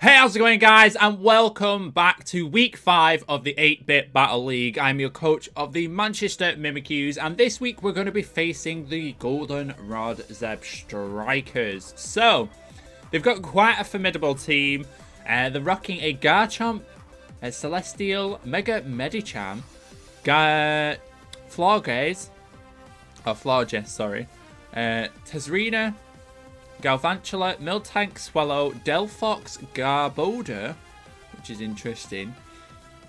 Hey, how's it going, guys? And welcome back to week 5 of the 8-Bit Battle League. I'm your coach of the Manchester Mimikyus, and this week we're going to be facing the Goldenrod Zebstrikers. So, they've got quite a formidable team. They're rocking a Garchomp, a Celestial, Mega Medicham, Florges, Tezrina, Galvantula, Miltank, Swallow, Delphox, Garbodor, which is interesting,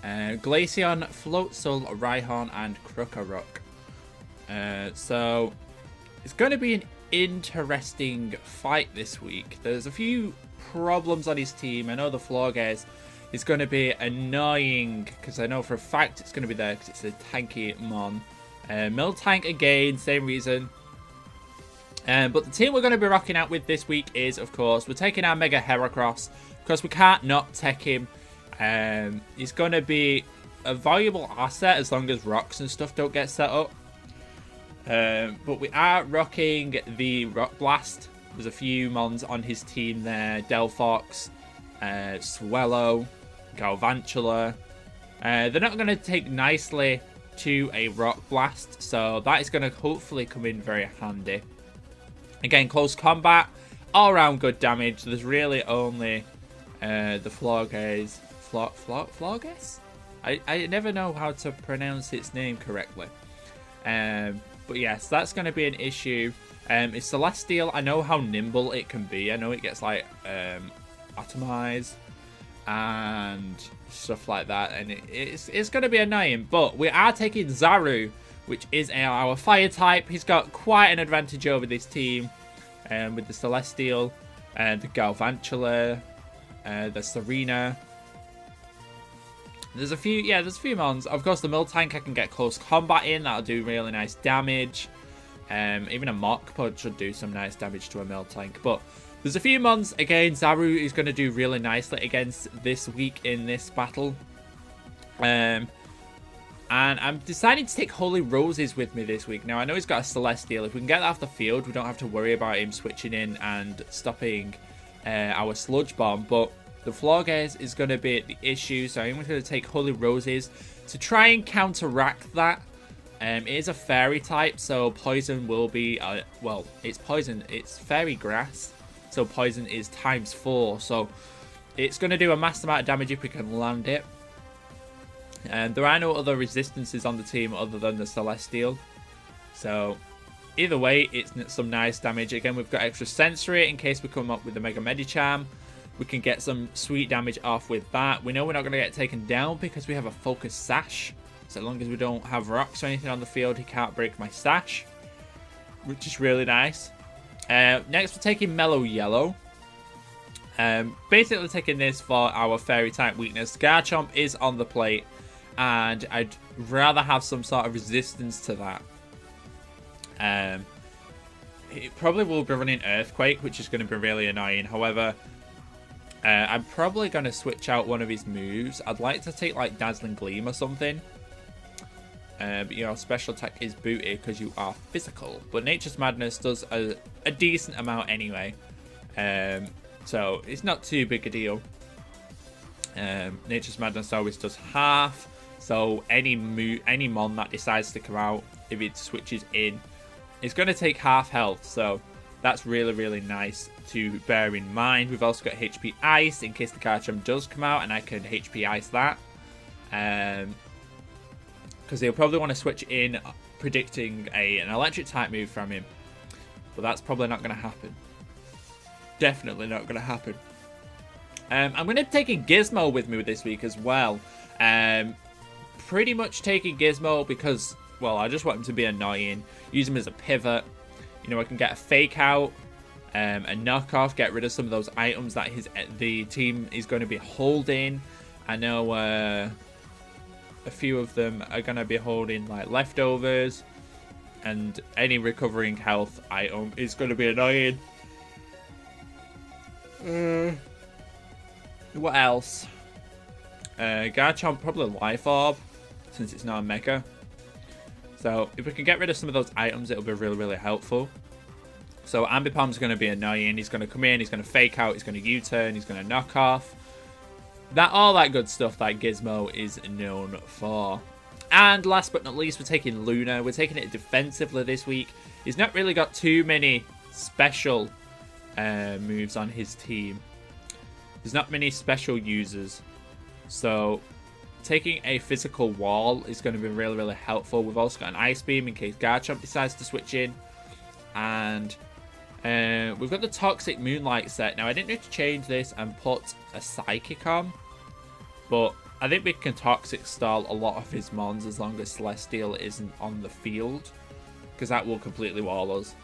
Glaceon, Floatzel, Rhyhorn, and Krokorok. So, it's going to be an interesting fight this week. There's a few problems on his team. I know the Florges is going to be annoying, because I know for a fact it's going to be there, because it's a tanky mon. Miltank again, same reason. But the team we're going to be rocking out with this week is, of course, we're taking our Mega Heracross, because we can't not tech him. He's going to be a valuable asset as long as rocks and stuff don't get set up. But we are rocking the Rock Blast. There's a few mons on his team there. Delphox, Swallow, Galvantula. They're not going to take nicely to a Rock Blast, so that is going to hopefully come in very handy. Again, close combat, all around good damage. There's really only the Florges. Florges? I never know how to pronounce its name correctly. But yes, that's going to be an issue. It's Celestial. I know how nimble it can be. I know it gets like atomized and stuff like that, and it's going to be annoying. But we are taking Zaru, which is our fire type. He's got quite an advantage over this team, with the Celestial, the Galvantula, the Serena. There's a few mons. Of course, the Miltank I can get close combat in. That'll do really nice damage. Even a Mach Punch should do some nice damage to a Miltank. But there's a few mons. Again, Zaru is going to do really nicely against this week in this battle. And I'm deciding to take Holy Roses with me this week. Now, I know he's got a Celestial. If we can get that off the field, we don't have to worry about him switching in and stopping our Sludge Bomb. But the Florges is going to be the issue, so I'm going to take Holy Roses to try and counteract that. It is a Fairy type, so Poison will be... well, it's Poison. It's Fairy Grass, so Poison is ×4. So it's going to do a massive amount of damage if we can land it. There are no other resistances on the team other than the Celestial. So, either way, it's some nice damage. Again, we've got extra Sensory in case we come up with the Mega Medicham. We can get some sweet damage off with that. We know we're not going to get taken down because we have a Focus Sash. So long as we don't have rocks or anything on the field, he can't break my Sash, which is really nice. Next, we're taking Mellow Yellow. Basically taking this for our Fairy type weakness. Garchomp is on the plate, and I'd rather have some sort of resistance to that. It probably will be running Earthquake, which is going to be really annoying. However, I'm probably going to switch out one of his moves. I'd like to take like Dazzling Gleam or something. But your special attack is booted because you are physical. But Nature's Madness does a decent amount anyway. So it's not too big a deal. Nature's Madness always does half. So any mon that decides to come out, if it switches in, it's going to take half health. So that's really, really nice to bear in mind. We've also got HP Ice in case the Garchomp does come out, and I can HP Ice that. Because he'll probably want to switch in, predicting an electric type move from him. But that's probably not going to happen. Definitely not going to happen. I'm going to be taking Gizmo with me this week as well. Pretty much taking Gizmo because, well, I just want him to be annoying. Use him as a pivot. You know, I can get a Fake Out, a Knockoff, get rid of some of those items that the team is going to be holding. I know a few of them are going to be holding like Leftovers, and any recovering health item is going to be annoying. What else? Garchomp, probably Life Orb, since it's not a Mega. So if we can get rid of some of those items, it'll be really, really helpful. So Ambipom's going to be annoying. He's going to come in, he's going to fake out, he's going to U-turn, he's going to knock off. All that good stuff that Gizmo is known for. And last but not least, we're taking Luna. We're taking it defensively this week. He's not really got too many special moves on his team. There's not many special users. So taking a physical wall is going to be really, really helpful. We've also got an Ice Beam in case Garchomp decides to switch in. And we've got the Toxic Moonlight set. Now, I didn't need to change this and put a Psychic on. But I think we can Toxic Stall a lot of his mons as long as Celestial isn't on the field. Because that will completely wall us.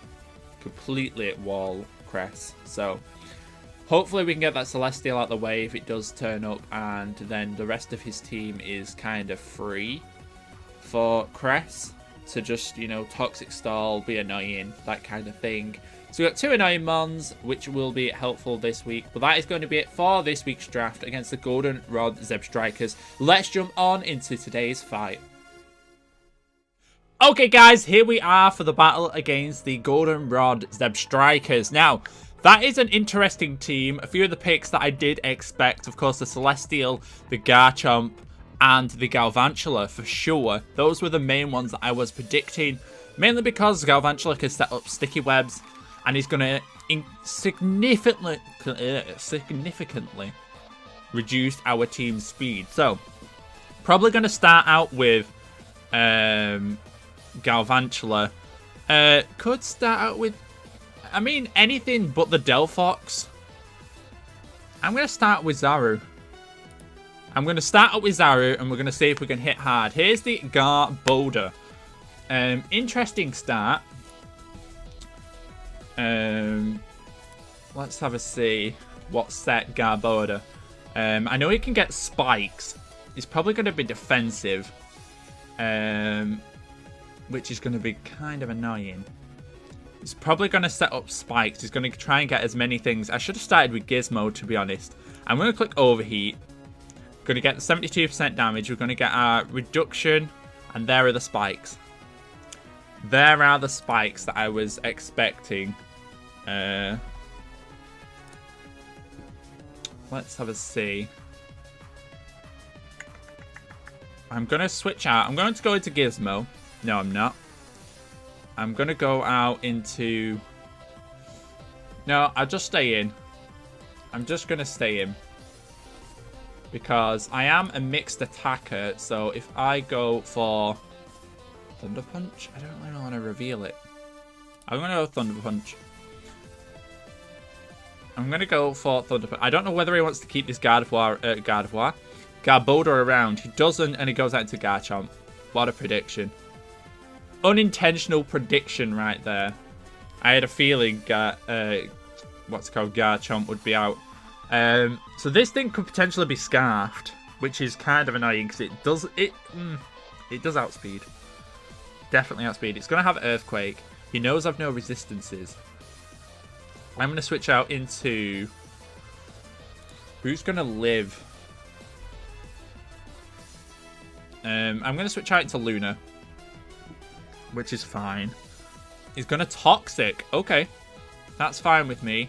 Completely wall Cress. So hopefully we can get that Celestial out of the way if it does turn up. And then the rest of his team is kind of free for Cress to just, you know, Toxic Stall, be annoying, that kind of thing. So we've got 2 annoying mons, which will be helpful this week. But that is going to be it for this week's draft against the Goldenrod Zebstrikers. Let's jump on into today's fight. Okay, guys, here we are for the battle against the Goldenrod Zebstrikers. Now, that is an interesting team. A few of the picks that I did expect, of course, the Celestial, the Garchomp, and the Galvantula for sure. Those were the main ones that I was predicting. Mainly because Galvantula can set up sticky webs. And he's going to significantly reduce our team's speed. So, probably going to start out with Galvantula. Could start out with, I mean, anything but the Delphox. I'm going to start with Zaru. I'm going to start out with Zaru, and we're going to see if we can hit hard. Here's the Garbodor. Interesting start. Let's have a see what set Garbodor. I know he can get spikes. He's probably going to be defensive, which is going to be kind of annoying. He's probably going to set up spikes. He's going to try and get as many things. I should have started with Gizmo, to be honest. I'm going to click Overheat. Going to get 72% damage. We're going to get our reduction, and there are the spikes. There are the spikes that I was expecting. Let's have a see. I'm going to switch out. I'm going to go into Gizmo. No, I'm not. I'm going to go out into... No, I'll just stay in. I'm just going to stay in. Because I am a mixed attacker. So if I go for Thunder Punch, I don't really want to reveal it. I'm going to go Thunder Punch. I'm going to go for Thunder Punch. I don't know whether he wants to keep this Garbodor around. He doesn't, and he goes out into Garchomp. What a prediction. Unintentional prediction right there. I had a feeling Garchomp would be out. So this thing could potentially be Scarfed, which is kind of annoying because it does outspeed. Definitely outspeed. It's going to have Earthquake. He knows I've no resistances. I'm going to switch out into... Who's going to live? I'm going to switch out into Luna, which is fine. He's going to Toxic. Okay. That's fine with me.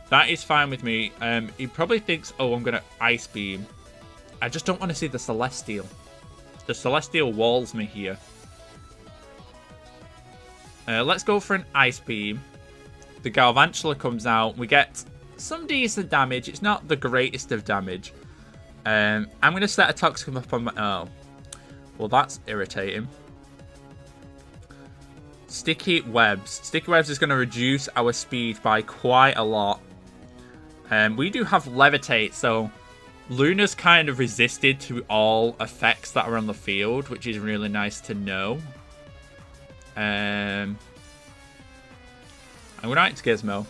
That is fine with me. He probably thinks, oh, I'm going to Ice Beam. I just don't want to see the Celestial. The Celestial walls me here. Let's go for an Ice Beam. The Galvantula comes out. We get some decent damage. It's not the greatest of damage. I'm going to set a Toxic up on my... Oh. Well, that's irritating. Sticky Webs. Sticky Webs is going to reduce our speed by quite a lot. We do have Levitate, so Luna's kind of resisted to all effects that are on the field, which is really nice to know. I'm going out to Gizmo.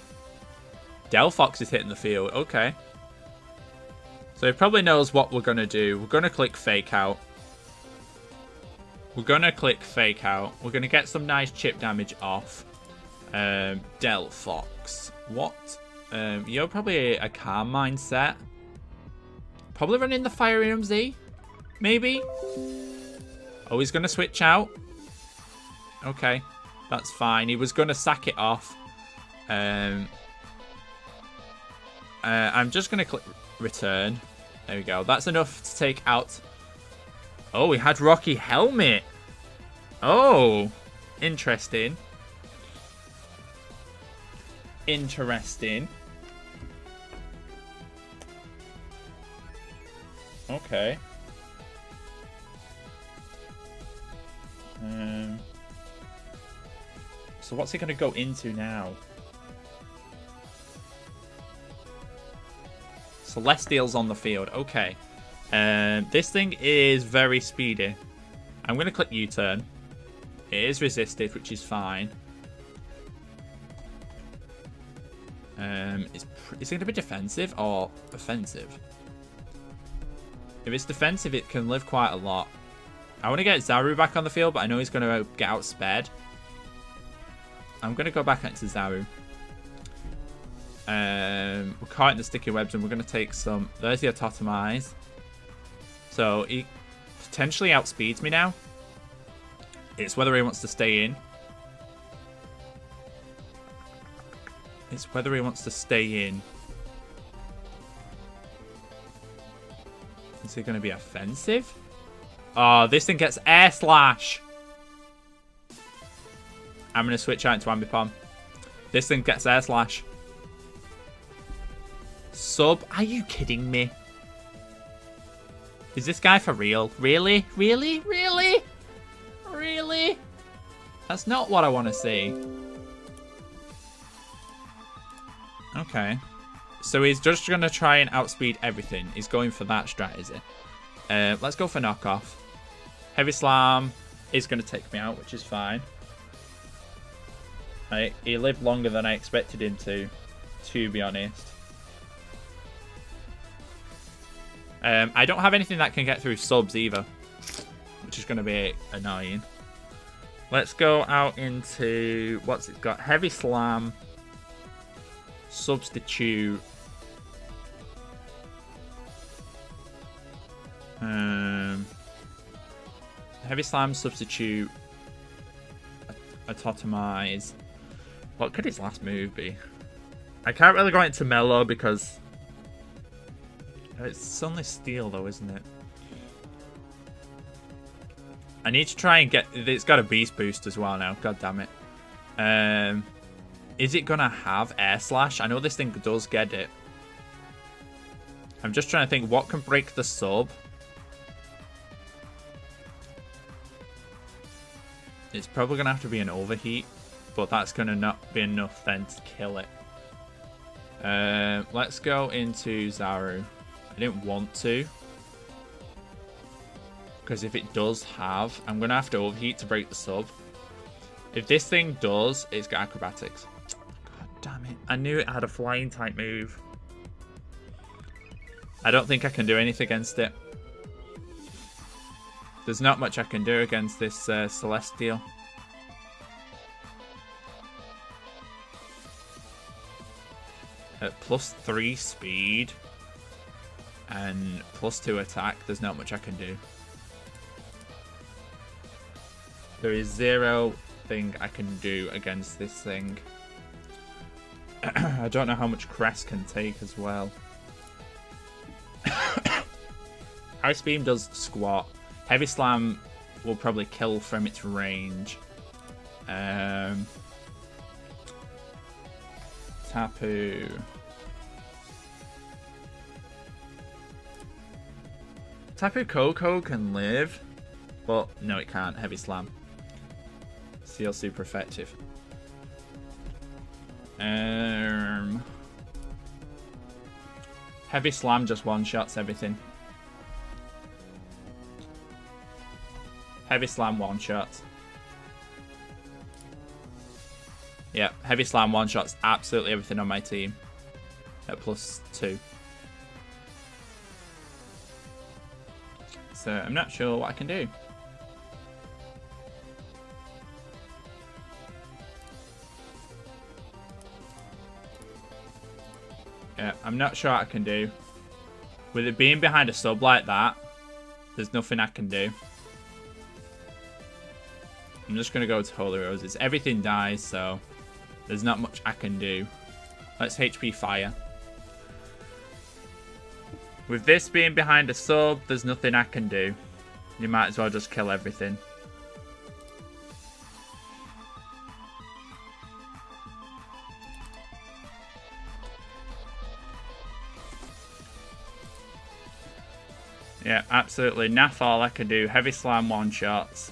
Delphox is hitting the field. Okay. So he probably knows what we're going to do. We're going to click Fake Out. We're going to click Fake Out. We're going to get some nice chip damage off. Delphox. What? You're probably a Calm Mindset. Probably running the Fire EMZ. Maybe. Oh, he's going to switch out. Okay. That's fine. He was going to sack it off. I'm just going to click return. There we go. That's enough to take out. Oh, we had Rocky Helmet. Oh, interesting. Interesting. Okay. So what's he going to go into now? Celestials on the field. Okay. This thing is very speedy. I'm going to click U-turn. It is resisted, which is fine. Is it going to be defensive or offensive? If it's defensive, it can live quite a lot. I want to get Zaru back on the field, but I know he's going to get outsped. I'm going to go back into Zaru. We're caught in the sticky webs, and we're going to take some... There's the Autotomize. So he potentially outspeeds me now. It's whether he wants to stay in. It's whether he wants to stay in. Is he going to be offensive? Oh, this thing gets Air Slash. I'm going to switch out into Ambipom. This thing gets Air Slash. Sub? Are you kidding me? Is this guy for real? Really? Really? Really? Really? That's not what I want to see. Okay. So he's just going to try and outspeed everything. He's going for that strategy. Let's go for knockoff. Heavy Slam is going to take me out, which is fine. He lived longer than I expected him to be honest. I don't have anything that can get through subs either, which is going to be annoying. Let's go out into... What's it got? Heavy Slam. Substitute. Heavy Slam, substitute. Autotomize. What could his last move be? I can't really go into Mellow because... It's only Steel though, isn't it? I need to try and get... It's got a Beast Boost as well now. God damn it. Is it going to have Air Slash? I know this thing does get it. I'm just trying to think what can break the sub. It's probably going to have to be an Overheat. But that's going to not be enough then to kill it. Let's go into Zaru. I didn't want to. Because if it does have... I'm going to have to Overheat to break the sub. If this thing does, it's got Acrobatics. God damn it. I knew it had a flying type move. I don't think I can do anything against it. There's not much I can do against this Celestial. At +3 speed and +2 attack, there's not much I can do. There is zero thing I can do against this thing. I don't know how much Crest can take as well. Ice Beam does squat. Heavy Slam will probably kill from its range. Tapu. Tapu Koko can live, but no, it can't. Heavy Slam. Seal super effective. Heavy Slam just one-shots everything. Heavy Slam one-shots. Yeah, Heavy Slam one-shots absolutely everything on my team. At +2. So I'm not sure what I can do. Yeah, I'm not sure what I can do. With it being behind a sub like that, there's nothing I can do. I'm just going to go to Holy Roses. Everything dies, so There's not much I can do. Let's HP fire. With this being behind a sub, there's nothing I can do. You might as well just kill everything. Yeah, absolutely. Naff all I can do. Heavy Slam one-shots.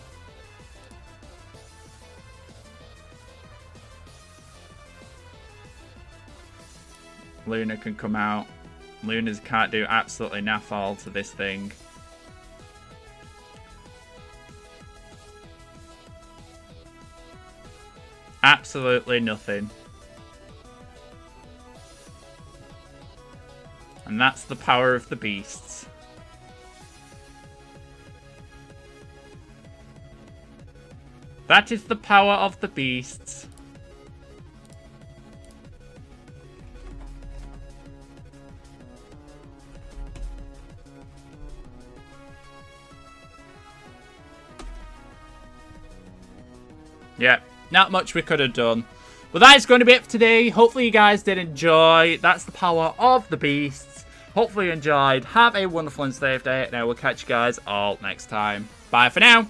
Luna can come out. Lunas can't do absolutely naff all to this thing. Absolutely nothing. And that's the power of the beasts. That is the power of the beasts. Yeah, not much we could have done. But that is going to be it for today. Hopefully you guys did enjoy. That's the power of the beasts. Hopefully you enjoyed. Have a wonderful and safe day. And I will catch you guys all next time. Bye for now.